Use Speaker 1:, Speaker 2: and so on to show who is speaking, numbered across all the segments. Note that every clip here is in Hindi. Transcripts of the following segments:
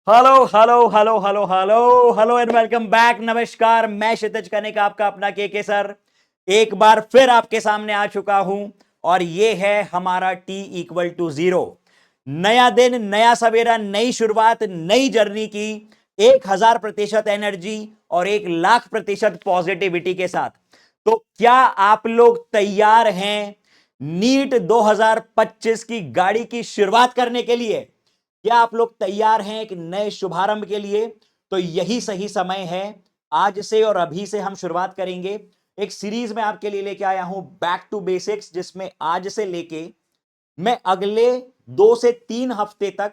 Speaker 1: Hello hello hello hello hello hello and welcome back. नमस्कार, मैं क्षितिज कनिक, आपका अपना के सर एक बार फिर आपके सामने आ चुका हूं। और ये है हमारा T=0। नया दिन, नया सवेरा, नई शुरुआत, नई जर्नी की 1000% एनर्जी और 1,00,000% पॉजिटिविटी के साथ। तो क्या आप लोग तैयार हैं नीट 2025 की गाड़ी की शुरुआत करने के लिए? क्या आप लोग तैयार हैं एक नए शुभारंभ के लिए? तो यही सही समय है। आज से और अभी से हम शुरुआत करेंगे एक सीरीज में आपके लिए लेके आया हूं बैक टू बेसिक्स, जिसमें आज से लेके मैं अगले 2 से 3 हफ्ते तक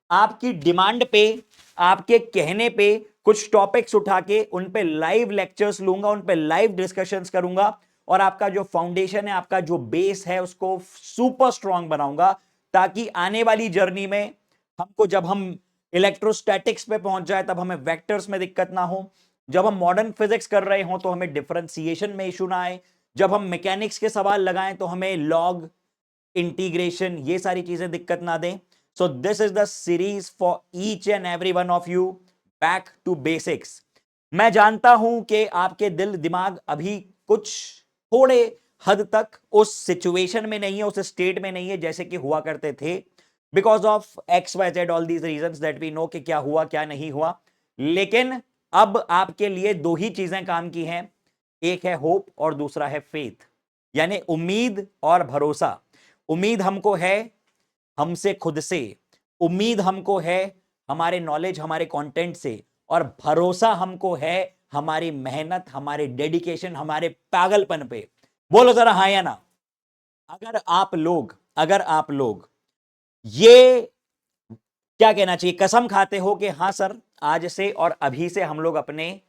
Speaker 1: आपकी डिमांड पे, आपके कहने पे कुछ टॉपिक्स उठा के उन पे लाइव लेक्चर्स लूंगा, उन पे लाइव डिस्कशंस करूंगा और आपका जो फाउंडेशन है, आपका जो बेस है, उसको सुपर स्ट्रांग बनाऊंगा, ताकि आने वाली जर्नी में हमको, जब हम इलेक्ट्रोस्टैटिक्स पे पहुंच जाए, तब हमें वेक्टर्स में दिक्कत ना हो। जब हम मॉडर्न फिजिक्स कर रहे हो तो हमें डिफरेंशिएशन में इशू ना आए। जब हम मैकेनिक्स के सवाल लगाएं तो हमें लॉग, इंटीग्रेशन, ये सारी चीजें दिक्कत ना दें। So this is the series for each and every one of you, back to basics. मैं जानता हूं कि आपके दिल दिमाग अभी कुछ थोड़े हद तक उस सिचुएशन में नहीं है, उस स्टेट में नहीं है जैसे कि हुआ करते थे, because of XYZ, all these reasons that we know कि क्या हुआ क्या नहीं हुआ। लेकिन अब आपके लिए दो ही चीजें काम की हैं, एक है होप और दूसरा है फेथ, यानी उम्मीद और भरोसा। उम्मीद हमको है हमसे खुद से, उम्मीद हमको है हमारे नॉलेज, हमारे कंटेंट से, और भरोसा हमको है हमारी मेहनत, हमारे डेडिकेशन, हमारे पागलपन पे। बोलो जरा हाँ या ना। अगर आप लोग ये क्या कहना चाहिए, कसम खाते हो कि हाँ सर, आज से और अभी से हम लोग अपने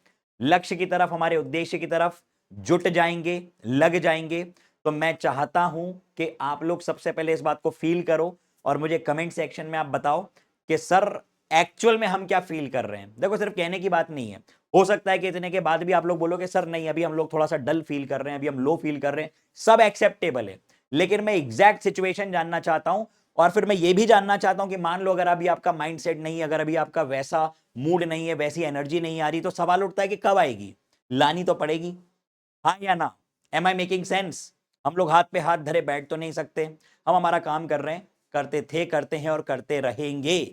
Speaker 1: लक्ष्य की तरफ, हमारे उद्देश्य की तरफ जुट जाएंगे, लग जाएंगे, तो मैं चाहता हूं कि आप लोग सबसे पहले इस बात को फील करो और मुझे कमेंट सेक्शन में आप बताओ कि सर एक्चुअल में हम क्या फील कर रहे हैं। देखो, सिर्फ कहने की बात नहीं है। हो सकता है कि इतने के बाद भी आप लोग बोलो कि सर नहीं, अभी हम लोग थोड़ा सा डल फील कर रहे हैं, अभी हम लो फील कर रहे हैं। सब एक्सेप्टेबल है, लेकिन मैं एग्जैक्ट सिचुएशन जानना चाहता हूं। और फिर मैं ये भी जानना चाहता हूं कि मान लो अगर अभी आपका माइंडसेट नहीं है, अगर अभी आपका वैसा मूड नहीं है, वैसी एनर्जी नहीं आ रही, तो सवाल उठता है कि कब आएगी। लानी तो पड़ेगी, हाँ या ना। Am I making sense? हम लोग हाथ पे हाथ धरे बैठ तो नहीं सकते। हम हमारा काम कर रहे हैं, करते थे, करते हैं और करते रहेंगे।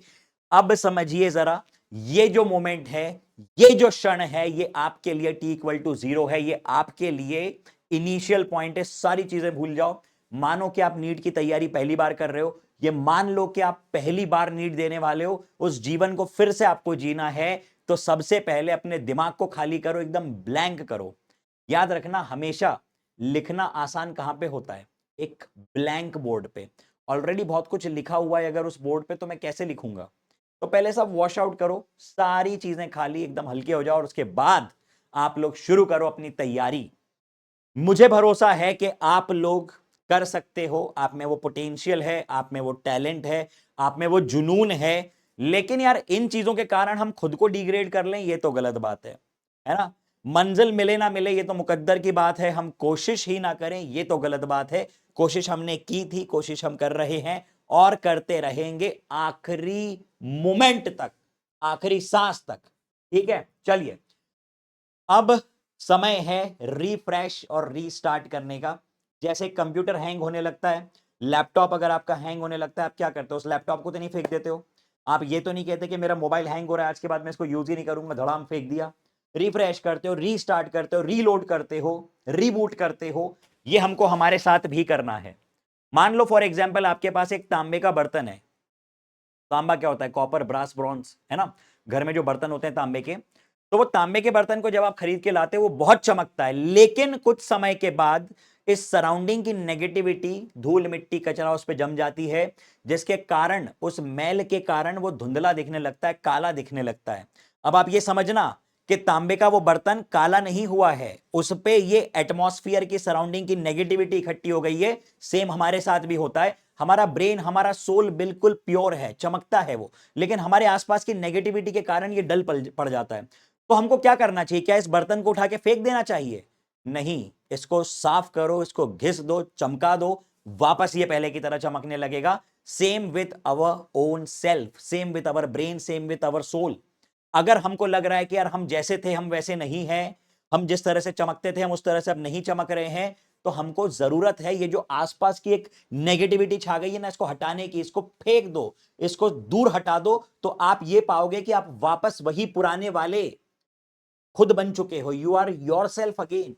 Speaker 1: अब समझिए जरा, ये जो मोमेंट है, ये जो क्षण है, ये आपके लिए T=0 है। ये आपके लिए इनिशियल पॉइंट है। सारी चीजें भूल जाओ। मानो कि आप नीट की तैयारी पहली बार कर रहे हो, ये मान लो कि आप पहली बार नीट देने वाले हो, उस जीवन को फिर से आपको जीना है। तो सबसे पहले अपने दिमाग को खाली करो, एकदम ब्लैंक करो। याद रखना, हमेशा लिखना आसान कहां पे होता है? एक ब्लैंक बोर्ड पे। ऑलरेडी बहुत कुछ लिखा हुआ है अगर उस बोर्ड पे, तो मैं कैसे लिखूंगा? तो पहले सब वॉश आउट करो, सारी चीजें खाली, एकदम हल्के हो जाओ, और उसके बाद आप लोग शुरू करो अपनी तैयारी। मुझे भरोसा है कि आप लोग कर सकते हो। आप में वो पोटेंशियल है, आप में वो टैलेंट है, आप में वो जुनून है। लेकिन यार, इन चीजों के कारण हम खुद को डिग्रेड कर लें, ये तो गलत बात है ना। मंजिल मिले ना मिले, ये तो मुकद्दर की बात है। हम कोशिश ही ना करें, ये तो गलत बात है। कोशिश हमने की थी, कोशिश हम कर रहे हैं और करते रहेंगे आखिरी मोमेंट तक, आखिरी सांस तक। ठीक है, चलिए। अब समय है रिफ्रेश और रीस्टार्ट करने का। जैसे कंप्यूटर हैंग होने लगता है, लैपटॉप अगर आपका हैंग होने लगता है, आप क्या करते हो? उस लैपटॉप को तो नहीं फेंक देते हो। आप ये तो नहीं कहते कि मेरा मोबाइल हैंग हो रहा है, आज के बाद मैं इसको यूज ही नहीं करूंगा, धड़ाम फेंक दिया। रिफ्रेश करते हो, रीस्टार्ट करते हो, रीलोड करते हो, रीबूट करते हो। ये हमको हमारे साथ भी करना है। मान लो फॉर एग्जाम्पल आपके पास एक तांबे का बर्तन है। तांबा क्या होता है? कॉपर, ब्रास, ब्रॉन्ज, है ना। घर में जो बर्तन होते हैं तांबे के, तो वो तांबे के बर्तन को जब आप खरीद के लाते हो, वो बहुत चमकता है। लेकिन कुछ समय के बाद इस सराउंडिंग की नेगेटिविटी, धूल मिट्टी कचरा उस पर जम जाती है, जिसके कारण, उस मैल के कारण वो धुंधला दिखने लगता है, काला दिखने लगता है। अब आप ये समझना कि तांबे का वो बर्तन काला नहीं हुआ है, उस पे ये एटमॉस्फेयर की, सराउंडिंग की नेगेटिविटी इकट्ठी हो गई है। सेम हमारे साथ भी होता है। हमारा ब्रेन, हमारा सोल बिल्कुल प्योर है, चमकता है वो, लेकिन हमारे आसपास की नेगेटिविटी के कारण ये डल पड़ जाता है। तो हमको क्या करना चाहिए? क्या इस बर्तन को उठा के फेंक देना चाहिए? नहीं, इसको साफ करो, इसको घिस दो, चमका दो, वापस ये पहले की तरह चमकने लगेगा। Same with our own self, same with our brain, same with our soul. अगर हमको लग रहा है कि यार हम जैसे थे हम वैसे नहीं हैं, हम जिस तरह से चमकते थे हम उस तरह से अब नहीं चमक रहे हैं, तो हमको जरूरत है ये जो आसपास की एक नेगेटिविटी छा गई है ना, इसको हटाने की, इसको फेंक दो, इसको दूर हटा दो, तो आप ये पाओगे कि आप वापस वही पुराने वाले खुद बन चुके हो। You are yourself again,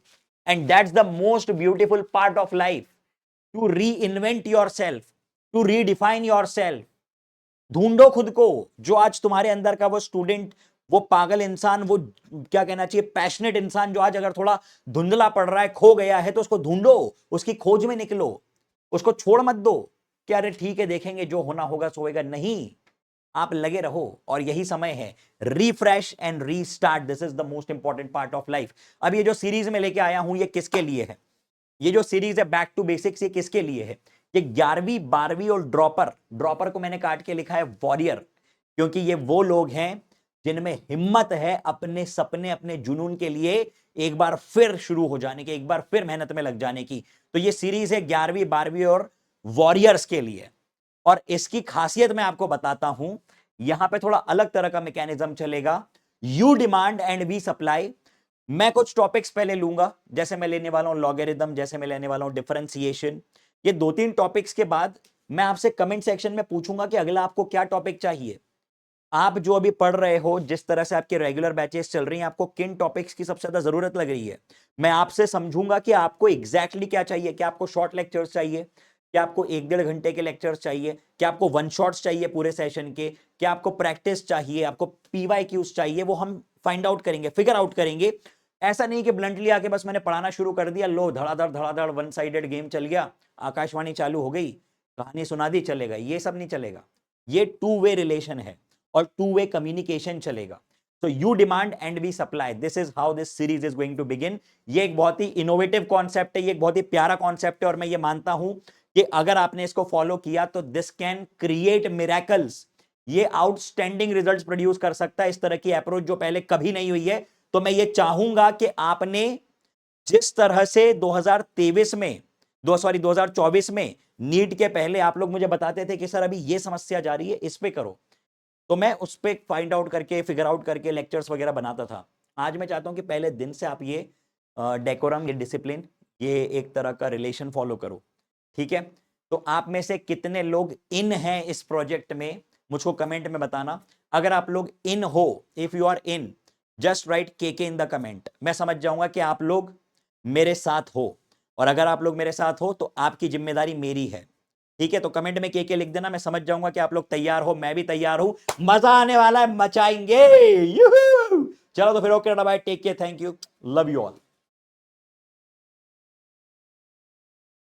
Speaker 1: and that's the most beautiful part of life, to reinvent yourself, to redefine yourself. ढूंढो खुद को, जो आज तुम्हारे अंदर का वो स्टूडेंट, वो पागल इंसान, वो क्या कहना चाहिए पैशनेट इंसान जो आज अगर थोड़ा धुंधला पड़ रहा है, खो गया है, तो उसको ढूंढो, उसकी खोज में निकलो, उसको छोड़ मत दो कि अरे ठीक है देखेंगे जो होना होगा सो होगा। नहीं, आप लगे रहो, और यही समय है refresh and restart. This is the most important part of life. अब ये जो सीरीज में लेके आया हूं ये किसके लिए है? ये जो सीरीज है बैक टू बेसिक्स, ये किसके लिए है? ये 11वीं 12वीं और ड्रॉपर, ड्रॉपर को मैंने काट के लिखा है वॉरियर, क्योंकि ये वो लोग हैं जिनमें हिम्मत है अपने सपने, अपने जुनून के लिए एक बार फिर शुरू हो जाने की, एक बार फिर मेहनत में लग जाने की। तो ये सीरीज है 11वीं 12वीं और वॉरियर्स के लिए। और इसकी खासियत मैं आपको बताता हूं, यहां पे थोड़ा अलग तरह का मैकेनिज्म चलेगा। You demand and we supply. मैं कुछ टॉपिक्स पहले लूंगा, जैसे मैं लेने वाला हूं लॉगरिथम, जैसे मैं लेने वाला हूं डिफरेंशिएशन। ये 2-3 टॉपिक्स के बाद मैं आपसे कमेंट सेक्शन में पूछूंगा कि अगला आपको क्या टॉपिक चाहिए। आप जो अभी पढ़ रहे हो, जिस तरह से आपके रेगुलर बैचेस चल रही हैं, आपको किन टॉपिक्स की सबसे ज्यादा जरूरत लग रही है। मैं आपसे समझूंगा कि आपको एग्जैक्टली क्या चाहिए। क्या आपको शॉर्ट लेक्चर्स चाहिए? क्या आपको 1-1.5 घंटे के लेक्चर्स चाहिए? क्या आपको वन शॉट्स चाहिए पूरे सेशन के? क्या आपको प्रैक्टिस चाहिए? आपको PYQs चाहिए? वो हम फाइंड आउट करेंगे, फिगर आउट करेंगे। ऐसा नहीं कि ब्लंटली आके बस मैंने पढ़ाना शुरू कर दिया, लो धड़ाधड़ वन साइडेड गेम चल गया, आकाशवाणी चालू हो गई, कहानी सुना दी, चलेगा। ये सब नहीं चलेगा। ये 2 वे रिलेशन है और 2 वे कम्युनिकेशन चलेगा। तो you demand and we supply, this is how this series is going to begin. ये एक बहुत ही इनोवेटिव कॉन्सेप्ट है, ये एक बहुत ही प्यारा कॉन्सेप्ट है, और मैं ये मानता हूं कि अगर आपने इसको फॉलो किया तो दिस कैन क्रिएट मिरेकल्स। ये आउटस्टैंडिंग रिजल्ट्स प्रोड्यूस कर सकता है। इस तरह की अप्रोच जो पहले कभी नहीं हुई है। तो मैं ये चाहूंगा कि आपने जिस तरह से 2024 में नीट के पहले आप लोग मुझे बताते थे कि सर अभी ये समस्या जा रही है, इस पे करो, तो मैं उस पे फाइंड आउट करके, फिगर आउट करके लेक्चर्स वगैरह बनाता था। आज मैं चाहता हूं कि पहले दिन से आप ये डेकोरम, ये डिसिप्लिन, ये एक तरह का रिलेशन फॉलो करो। ठीक है? तो आप में से कितने लोग इन हैं इस प्रोजेक्ट में, मुझको कमेंट में बताना। अगर आप लोग इन हो, if you are in, just write KK in the comment. मैं समझ जाऊंगा कि आप लोग मेरे साथ हो, और अगर आप लोग मेरे साथ हो तो आपकी जिम्मेदारी मेरी है। ठीक है? तो कमेंट में KK लिख देना, मैं समझ जाऊंगा कि आप लोग तैयार हो, मैं भी तैयार हूं। मजा आने वाला है, मचाएंगे। चलो तो फिर okay, bye, take care, thank you, love you all.